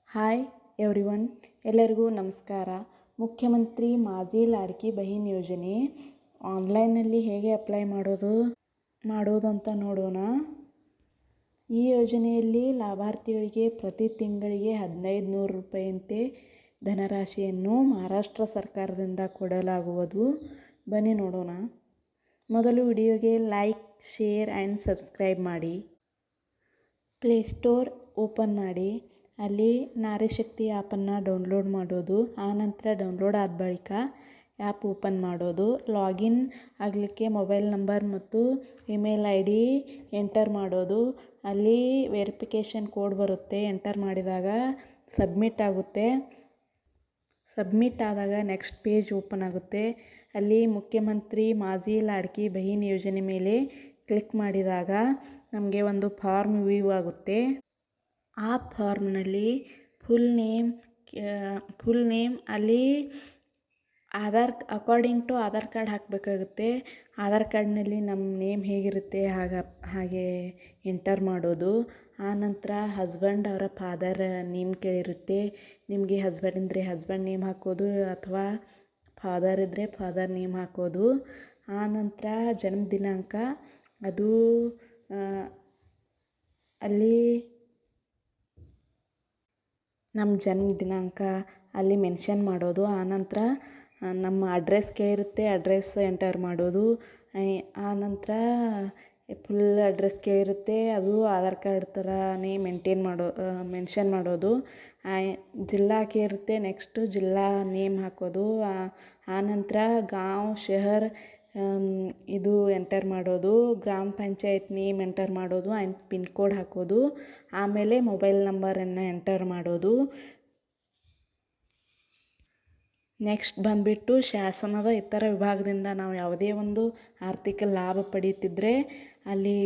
Hi everyone, ಎಲ್ಲರಿಗೂ ನಮಸ್ಕಾರ. ಮುಖ್ಯಮಂತ್ರಿ ಮಾಜಿ ಲಾಡ್ಕಿ ಬಹೀನ್ ಯೋಜನೆ ಆನ್ಲೈನ್ನಲ್ಲಿ ಹೇಗೆ ಅಪ್ಲೈ ಮಾಡೋದಂತ ನೋಡೋಣ. ಈ ಯೋಜನೆಯಲ್ಲಿ ಲಾಭಾರ್ಥಿಗಳಿಗೆ ಪ್ರತಿ ತಿಂಗಳಿಗೆ 1500 ರೂಪಾಯಿಯಂತೆ ಧನರಾಶಿಯನ್ನು ಮಹಾರಾಷ್ಟ್ರ ಸರ್ಕಾರದಿಂದ ಕೊಡಲಾಗುವುದು. ಬನ್ನಿ ನೋಡೋಣ. ಮೊದಲು ವಿಡಿಯೋಗೆ ಲೈಕ್, ಶೇರ್ ಆ್ಯಂಡ್ ಸಬ್ಸ್ಕ್ರೈಬ್ ಮಾಡಿ. ಪ್ಲೇಸ್ಟೋರ್ ಓಪನ್ ಮಾಡಿ. ಅಲ್ಲಿ ನಾರಿ ಶಕ್ತಿ ಆ್ಯಪನ್ನು ಡೌನ್ಲೋಡ್ ಮಾಡೋದು. ಆನಂತರ ಡೌನ್ಲೋಡ್ ಆದ ಬಳಿಕ ಆ್ಯಪ್ ಓಪನ್ ಮಾಡೋದು. ಲಾಗಿನ್ ಆಗಲಿಕ್ಕೆ ಮೊಬೈಲ್ ನಂಬರ್ ಮತ್ತು ಇಮೇಲ್ ID ಎಂಟರ್ ಮಾಡೋದು. ಅಲ್ಲಿ ವೆರಿಫಿಕೇಷನ್ ಕೋಡ್ ಬರುತ್ತೆ. ಎಂಟರ್ ಮಾಡಿದಾಗ ಸಬ್ಮಿಟ್ ಆಗುತ್ತೆ. ಸಬ್ಮಿಟ್ ಆದಾಗ ನೆಕ್ಸ್ಟ್ ಪೇಜ್ ಓಪನ್ ಆಗುತ್ತೆ. ಅಲ್ಲಿ ಮುಖ್ಯಮಂತ್ರಿ ಮಾಜಿ ಲಾಡ್ಕಿ ಬಹೀನ್ ಯೋಜನೆ ಮೇಲೆ ಕ್ಲಿಕ್ ಮಾಡಿದಾಗ ನಮಗೆ ಒಂದು ಫಾರ್ಮ್ ವ್ಯೂ ಆಗುತ್ತೆ. ಆ ಫಾರ್ಮ್ನಲ್ಲಿ ಫುಲ್ ನೇಮ್ ಅಲ್ಲಿ ಅಕಾರ್ಡಿಂಗ್ ಟು ಆಧಾರ್ ಕಾರ್ಡ್ ಹಾಕಬೇಕಾಗುತ್ತೆ. ಆಧಾರ್ ಕಾರ್ಡ್ನಲ್ಲಿ ನಮ್ಮ ನೇಮ್ ಹೇಗಿರುತ್ತೆ ಹಾಗೆ ಎಂಟರ್ ಮಾಡೋದು. ಆನಂತರ ಹಸ್ಬೆಂಡ್ ಅವರ ಫಾದರ್ ನೇಮ್ ಕೇಳಿರುತ್ತೆ. ನಿಮಗೆ ಹಸ್ಬೆಂಡ್ ಇದ್ದರೆ ಹಸ್ಬೆಂಡ್ ನೇಮ್ ಹಾಕೋದು ಅಥವಾ ಫಾದರ್ ಇದ್ದರೆ ಫಾದರ್ ನೇಮ್ ಹಾಕೋದು. ಆನಂತರ ಜನ್ಮ ದಿನಾಂಕ ಅದು ಅಲ್ಲಿ ನಮ್ಮ ಜನ್ಮ ದಿನಾಂಕ ಅಲ್ಲಿ ಮೆನ್ಷನ್ ಮಾಡೋದು. ಆನಂತರ ನಮ್ಮ ಅಡ್ರೆಸ್ ಕೇಳಿರುತ್ತೆ, ಅಡ್ರೆಸ್ ಎಂಟರ್ ಮಾಡೋದು. ಆನಂತರ ಫುಲ್ ಅಡ್ರೆಸ್ ಕೇಳಿರುತ್ತೆ, ಅದು ಆಧಾರ್ ಕಾರ್ಡ್ ಥರನೇ ಮೆನ್ಷನ್ ಮಾಡೋದು. ಜಿಲ್ಲಾ ಕೇಳಿರುತ್ತೆ, ನೆಕ್ಸ್ಟು ಜಿಲ್ಲಾ ನೇಮ್ ಹಾಕೋದು. ಆನಂತರ ಗಾಂವ್ ಶಹರ್ ಇದು ಎಂಟರ್ ಮಾಡೋದು. ಗ್ರಾಮ ಪಂಚಾಯತ್ ನೇಮ್ ಎಂಟರ್ ಮಾಡೋದು ಆ್ಯಂಡ್ ಪಿನ್ ಕೋಡ್ ಹಾಕೋದು. ಆಮೇಲೆ ಮೊಬೈಲ್ ನಂಬರನ್ನು ಎಂಟರ್ ಮಾಡೋದು. ನೆಕ್ಸ್ಟ್ ಬಂದುಬಿಟ್ಟು ಶಾಸನದ ಇತರ ವಿಭಾಗದಿಂದ ನಾವು ಯಾವುದೇ ಒಂದು ಆರ್ಥಿಕ ಲಾಭ ಪಡೀತಿದ್ರೆ ಅಲ್ಲಿ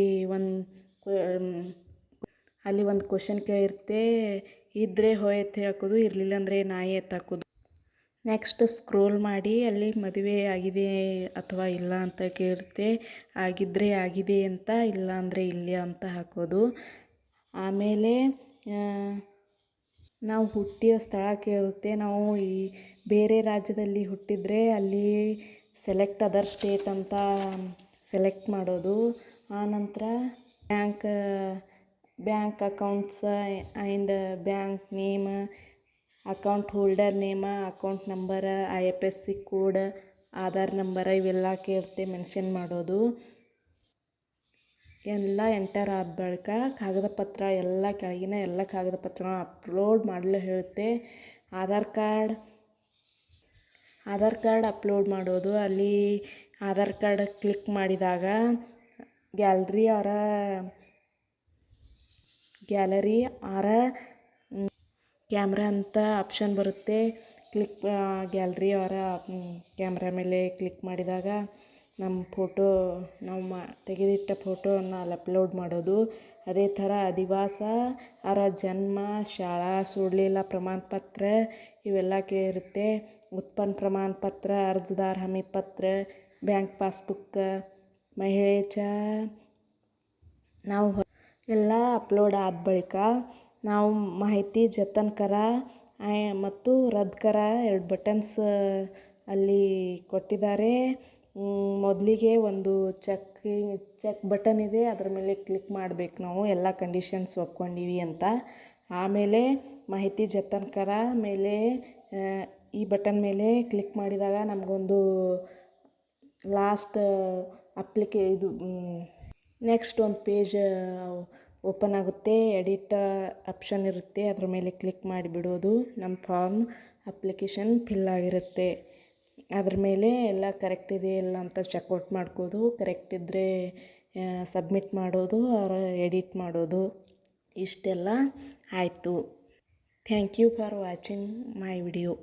ಒಂದು ಕ್ವಶನ್ ಕೇಳಿರುತ್ತೆ. ಇದ್ದರೆ ಹೋಯ್ ಎತ್ತಿ ಹಾಕೋದು, ಇರಲಿಲ್ಲ ಅಂದರೆ ನಾಯಿ ಎತ್ತಿ ಹಾಕೋದು. ನೆಕ್ಸ್ಟ್ ಸ್ಕ್ರೋಲ್ ಮಾಡಿ ಅಲ್ಲಿ ಮದುವೆ ಆಗಿದೆ ಅಥವಾ ಇಲ್ಲ ಅಂತ ಕೇಳಿರುತ್ತೆ. ಆಗಿದ್ದರೆ ಆಗಿದೆ ಅಂತ, ಇಲ್ಲ ಅಂದರೆ ಇಲ್ಲ ಅಂತ ಹಾಕೋದು. ಆಮೇಲೆ ನಾವು ಹುಟ್ಟಿದ ಸ್ಥಳ ಕೇಳಿರುತ್ತೆ. ನಾವು ಈ ಬೇರೆ ರಾಜ್ಯದಲ್ಲಿ ಹುಟ್ಟಿದರೆ ಅಲ್ಲಿ ಸೆಲೆಕ್ಟ್ ಅದರ್ ಸ್ಟೇಟ್ ಅಂತ ಸೆಲೆಕ್ಟ್ ಮಾಡೋದು. ಆನಂತರ bank accounts and bank name, account holder name, account number, IFSC code, Aadhaar number ಇವೆಲ್ಲ ಕೇಳಿರುತ್ತೆ, ಮೆನ್ಷನ್ ಮಾಡೋದು. ಎಲ್ಲ ಎಂಟರ್ ಆದ ಬಳಿಕ ಕಾಗದ ಪತ್ರ ಕೆಳಗಿನ ಎಲ್ಲ ಕಾಗದ ಪತ್ರ ಅಪ್ಲೋಡ್ ಮಾಡಲು ಹೇಳುತ್ತೆ. ಆಧಾರ್ ಕಾರ್ಡ್ ಅಪ್ಲೋಡ್ ಮಾಡೋದು. ಅಲ್ಲಿ ಆಧಾರ್ ಕಾರ್ಡ್ ಕ್ಲಿಕ್ ಮಾಡಿದಾಗ ಗ್ಯಾಲರಿ ಆರ ಕ್ಯಾಮ್ರಾ ಅಂತ ಆಪ್ಷನ್ ಬರುತ್ತೆ. ಗ್ಯಾಲರಿ ಅವರ ಕ್ಯಾಮ್ರಾ ಮೇಲೆ ಕ್ಲಿಕ್ ಮಾಡಿದಾಗ ನಮ್ಮ ಫೋಟೋ, ನಾವು ತೆಗೆದಿಟ್ಟ ಫೋಟೋವನ್ನು ಅಲ್ಲಿ ಅಪ್ಲೋಡ್ ಮಾಡೋದು. ಅದೇ ಥರ ಅಧಿವಾಸ ಅವರ ಜನ್ಮ, ಶಾಲಾ ಸುಳ್ಳಿಲ್ಲ ಪ್ರಮಾಣ ಪತ್ರ ಇವೆಲ್ಲ ಕೇಳಿರುತ್ತೆ. ಉತ್ಪನ್ನ ಪ್ರಮಾಣ ಪತ್ರ, ಅರ್ಜಿದಾರ ಹಮಿ ಪತ್ರ, ಬ್ಯಾಂಕ್ ಪಾಸ್ಬುಕ್, ನಾವು ಎಲ್ಲ ಅಪ್ಲೋಡ್ ಆದ ಬಳಿಕ ನಾವು ಮಾಹಿತಿ ಜತನ್ ಕರ ಮತ್ತು ರದ್ದು ಕರ 2 ಬಟನ್ಸ್ ಅಲ್ಲಿ ಕೊಟ್ಟಿದ್ದಾರೆ. ಮೊದಲಿಗೆ ಒಂದು ಚೆಕ್ ಬಟನ್ ಇದೆ, ಅದರ ಮೇಲೆ ಕ್ಲಿಕ್ ಮಾಡಬೇಕು. ನಾವು ಎಲ್ಲ ಕಂಡೀಷನ್ಸ್ ಒಪ್ಕೊಂಡಿವಿ ಅಂತ. ಆಮೇಲೆ ಮಾಹಿತಿ ಜತನ್ ಕರ ಮೇಲೆ ಈ ಬಟನ್ ಮೇಲೆ ಕ್ಲಿಕ್ ಮಾಡಿದಾಗ ನಮಗೊಂದು ಲಾಸ್ಟ್ ನೆಕ್ಸ್ಟ್ ಒಂದು ಪೇಜ್ ಓಪನ್ ಆಗುತ್ತೆ. ಎಡಿಟ್ ಆಪ್ಷನ್ ಇರುತ್ತೆ, ಅದರ ಮೇಲೆ ಕ್ಲಿಕ್ ಮಾಡಿಬಿಡೋದು. ನಮ್ಮ ಫಾರ್ಮ್ ಅಪ್ಲಿಕೇಶನ್ ಫಿಲ್ ಆಗಿರುತ್ತೆ. ಅದ್ರ ಮೇಲೆ ಎಲ್ಲ ಕರೆಕ್ಟ್ ಇದೆ ಇಲ್ಲ ಅಂತ ಚೆಕ್ಔಟ್ ಮಾಡ್ಕೋದು. ಕರೆಕ್ಟ್ ಇದ್ದರೆ ಸಬ್ಮಿಟ್ ಮಾಡೋದು, ಎಡಿಟ್ ಮಾಡೋದು. ಇಷ್ಟೆಲ್ಲ ಆಯಿತು. Thank you for watching my video.